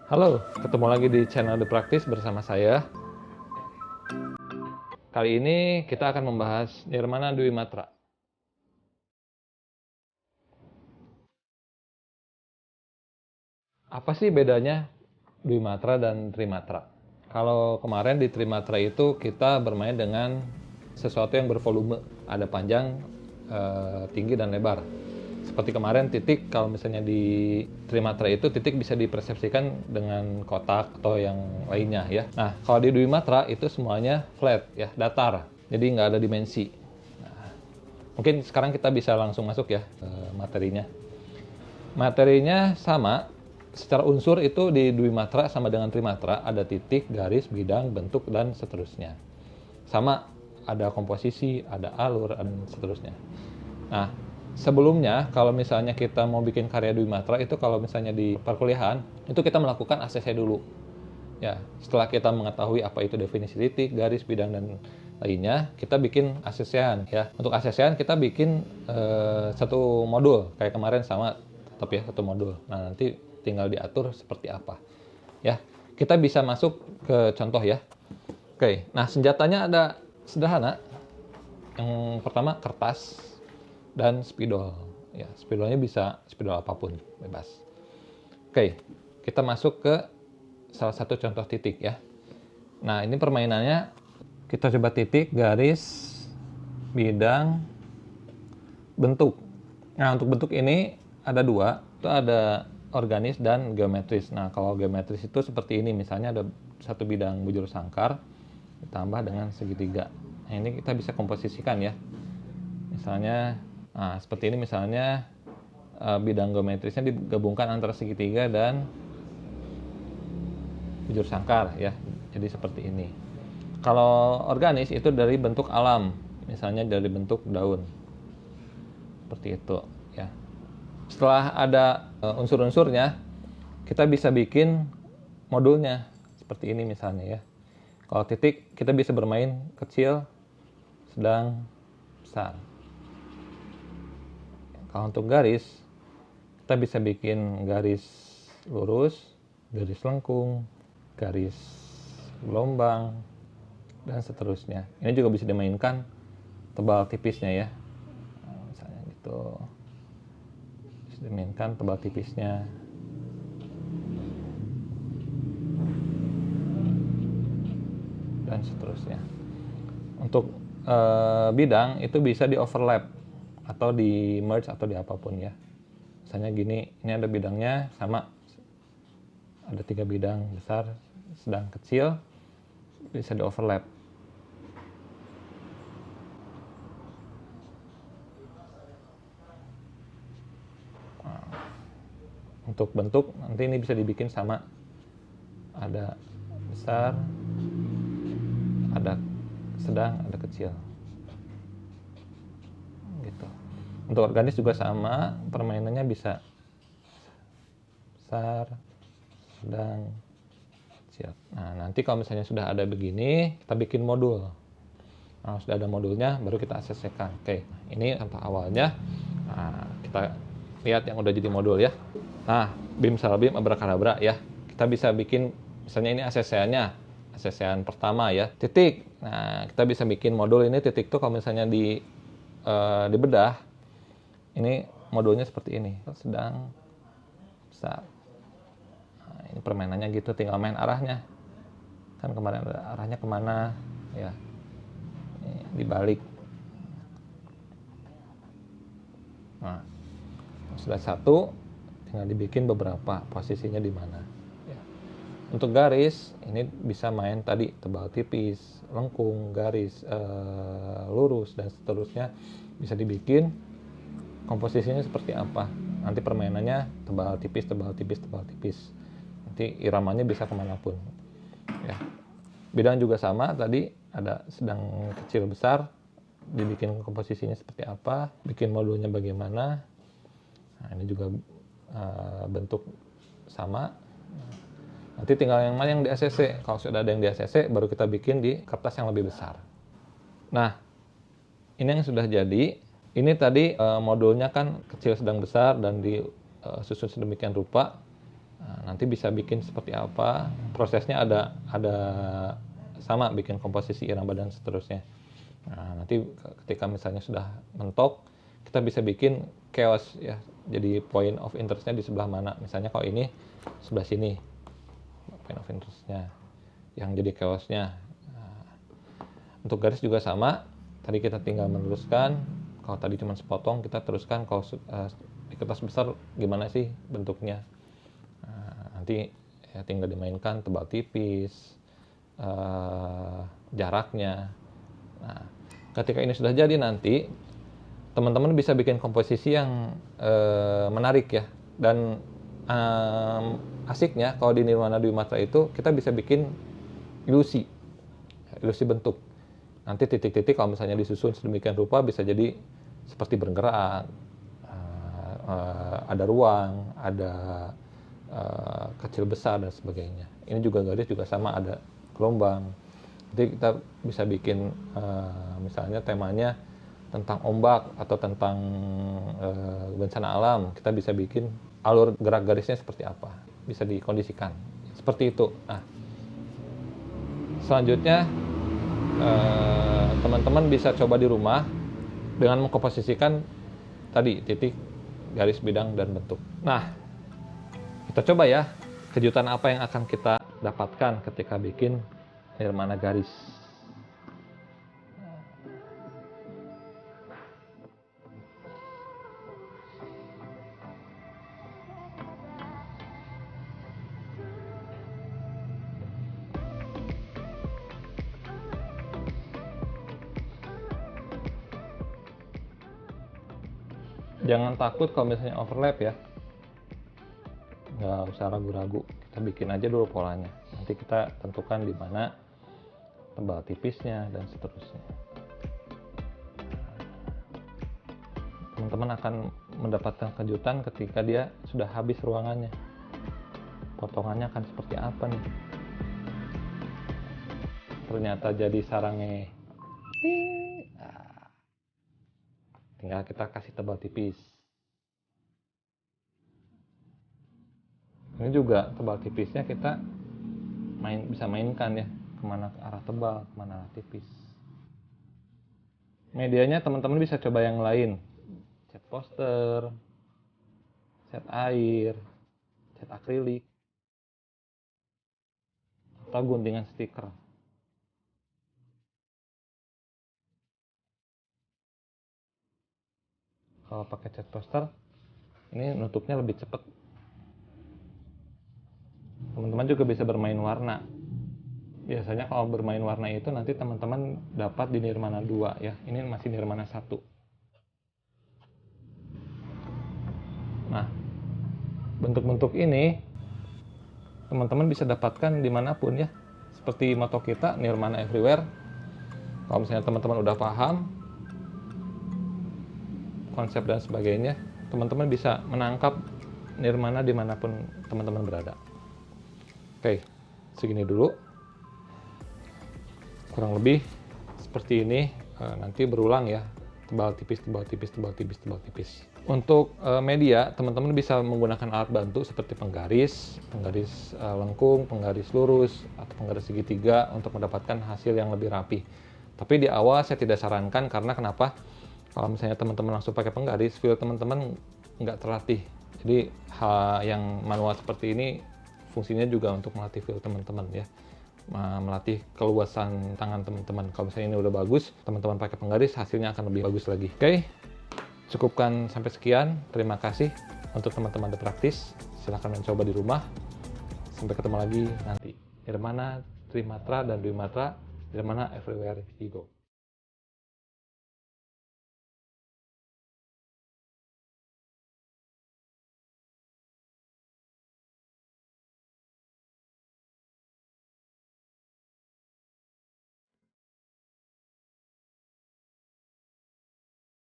Halo, ketemu lagi di channel The Practice bersama saya. Kali ini kita akan membahas Nirmana Dwi Matra. Apa sih bedanya Dwi Matra dan Trimatra? Kalau kemarin di Trimatra itu kita bermain dengan sesuatu yang bervolume, ada panjang, tinggi dan lebar. Seperti kemarin titik, kalau misalnya di Trimatra itu titik bisa dipersepsikan dengan kotak atau yang lainnya ya. Nah, kalau di Dwi Matra itu semuanya flat ya, datar. Jadi nggak ada dimensi. Mungkin sekarang kita bisa langsung masuk ya ke materinya. Materinya sama, secara unsur itu di Dwi Matra sama dengan Trimatra, ada titik, garis, bidang, bentuk, dan seterusnya. Sama, ada komposisi, ada alur, dan seterusnya. Nah, sebelumnya kalau misalnya kita mau bikin karya Dwi Matra itu kalau misalnya di perkuliahan, itu kita melakukan ACC dulu. Ya, setelah kita mengetahui apa itu definisi titik, garis, bidang, dan lainnya, kita bikin ACC-an ya. Untuk ACC-an kita bikin satu modul kayak kemarin sama, tetap ya satu modul. Nah, nanti tinggal diatur seperti apa. Ya, kita bisa masuk ke contoh ya. Oke, nah senjatanya ada sederhana. Yang pertama kertas dan spidol. Ya, spidolnya bisa spidol apapun, bebas. Oke, kita masuk ke salah satu contoh titik ya. Nah, ini permainannya kita coba titik, garis, bidang, bentuk. Nah, untuk bentuk ini ada dua, itu ada organis dan geometris. Nah, kalau geometris itu seperti ini, misalnya ada satu bidang bujur sangkar ditambah dengan segitiga. Nah, ini kita bisa komposisikan ya. Misalnya, nah seperti ini misalnya bidang geometrisnya digabungkan antara segitiga dan bujur sangkar ya. Jadi seperti ini. Kalau organis itu dari bentuk alam, misalnya dari bentuk daun. Seperti itu ya. Setelah ada unsur-unsurnya, kita bisa bikin modulnya seperti ini misalnya ya. Kalau titik kita bisa bermain kecil, sedang, besar. Kalau untuk garis, kita bisa bikin garis lurus, garis lengkung, garis gelombang, dan seterusnya. Ini juga bisa dimainkan tebal tipisnya ya. Nah, misalnya gitu. Bisa dimainkan tebal tipisnya. Dan seterusnya. Untuk bidang itu bisa di overlap atau di merge atau di apapun ya. Misalnya gini, ini ada bidangnya sama, ada 3 bidang besar, sedang, kecil, bisa di overlap. Nah, untuk bentuk nanti ini bisa dibikin sama, ada besar, ada sedang, ada kecil gitu. Untuk organis juga sama, permainannya bisa besar, sedang, kecil. Nah, nanti kalau misalnya sudah ada begini, kita bikin modul. Nah, sudah ada modulnya, baru kita ACC-kan. Oke, ini contoh awalnya. Nah, kita lihat yang udah jadi modul ya. Nah, bim salbim abrakadabra ya. Kita bisa bikin, misalnya ini ACC-nya, ACC-an pertama ya, titik. Nah, kita bisa bikin modul ini titik tuh kalau misalnya dibedah, ini modulnya seperti ini, sedang, besar. Nah, ini permainannya gitu, tinggal main arahnya. Kan kemarin arahnya kemana ya, dibalik. Nah, sudah satu, tinggal dibikin beberapa posisinya di mana. Ya. Untuk garis, ini bisa main tadi tebal tipis, lengkung, garis lurus dan seterusnya, bisa dibikin komposisinya seperti apa. Nanti permainannya tebal tipis, tebal tipis, tebal tipis. Nanti iramanya bisa kemanapun. Ya. Bidang juga sama, tadi ada sedang, kecil, besar, dibikin komposisinya seperti apa, bikin modulnya bagaimana. Nah, ini juga bentuk sama. Nanti tinggal yang mana yang di ACC. Kalau sudah ada yang di ACC, baru kita bikin di kertas yang lebih besar. Nah, ini yang sudah jadi. Ini tadi modulnya kan kecil, sedang, besar, dan disusun sedemikian rupa. Nah, nanti bisa bikin seperti apa, prosesnya ada sama, bikin komposisi irama dan seterusnya. Nah, nanti ketika misalnya sudah mentok, kita bisa bikin chaos ya. Jadi point of interest-nya di sebelah mana. Misalnya kalau ini sebelah sini, point of interest-nya yang jadi chaos-nya. Nah, untuk garis juga sama. Tadi kita tinggal meneruskan. Kalau tadi cuma sepotong, kita teruskan. Kalau di kertas besar gimana sih bentuknya. Nanti ya tinggal dimainkan tebal tipis, jaraknya. Nah, ketika ini sudah jadi nanti, teman-teman bisa bikin komposisi yang menarik ya. Dan asiknya kalau di Nirwana Dwi Matra itu kita bisa bikin ilusi bentuk. Nanti titik-titik kalau misalnya disusun sedemikian rupa bisa jadi seperti bergerak, ada ruang, ada kecil besar dan sebagainya. Ini juga garis juga sama, ada gelombang. Jadi kita bisa bikin misalnya temanya tentang ombak atau tentang bencana alam, kita bisa bikin alur gerak garisnya seperti apa, bisa dikondisikan seperti itu. Nah, selanjutnya teman-teman bisa coba di rumah dengan mengkomposisikan tadi titik, garis, bidang, dan bentuk. Nah, kita coba ya kejutan apa yang akan kita dapatkan ketika bikin nirmana garis. Jangan takut kalau misalnya overlap ya, nggak usah ragu-ragu, kita bikin aja dulu polanya. Nanti kita tentukan di mana tebal tipisnya dan seterusnya. Teman-teman akan mendapatkan kejutan ketika dia sudah habis ruangannya. Potongannya akan seperti apa nih? Ternyata jadi sarangnya. Tinggal kita kasih tebal tipis. Ini juga tebal tipisnya kita bisa mainkan ya, kemana arah tebal, kemana arah tipis. Medianya teman-teman bisa coba yang lain, cat poster, cat air, cat akrilik, atau guntingan stiker. Kalau pakai cat poster, ini nutupnya lebih cepat. Teman-teman juga bisa bermain warna. Biasanya kalau bermain warna itu nanti teman-teman dapat di nirmana 2 ya. Ini masih nirmana 1. Nah, bentuk-bentuk ini teman-teman bisa dapatkan dimanapun ya. Seperti moto kita, nirmana everywhere. Kalau misalnya teman-teman udah paham konsep dan sebagainya, teman-teman bisa menangkap nirmana dimanapun teman-teman berada. Oke, segini dulu. Kurang lebih seperti ini, nanti berulang ya, tebal tipis, tebal tipis, tebal tipis, tebal tipis. Untuk media, teman-teman bisa menggunakan alat bantu seperti penggaris lengkung, penggaris lurus, atau penggaris segitiga untuk mendapatkan hasil yang lebih rapi. Tapi di awal saya tidak sarankan, karena kenapa? Kalau misalnya teman-teman langsung pakai penggaris, feel teman-teman nggak terlatih. Jadi hal yang manual seperti ini fungsinya juga untuk melatih feel teman-teman ya, melatih keluasan tangan teman-teman. Kalau misalnya ini udah bagus, teman-teman pakai penggaris, hasilnya akan lebih bagus lagi. Oke, cukupkan sampai sekian. Terima kasih untuk teman-teman The Praktis. Silahkan mencoba di rumah. Sampai ketemu lagi nanti. Nirmana Trimatra dan Dwimatra, Nirmana everywhere you go.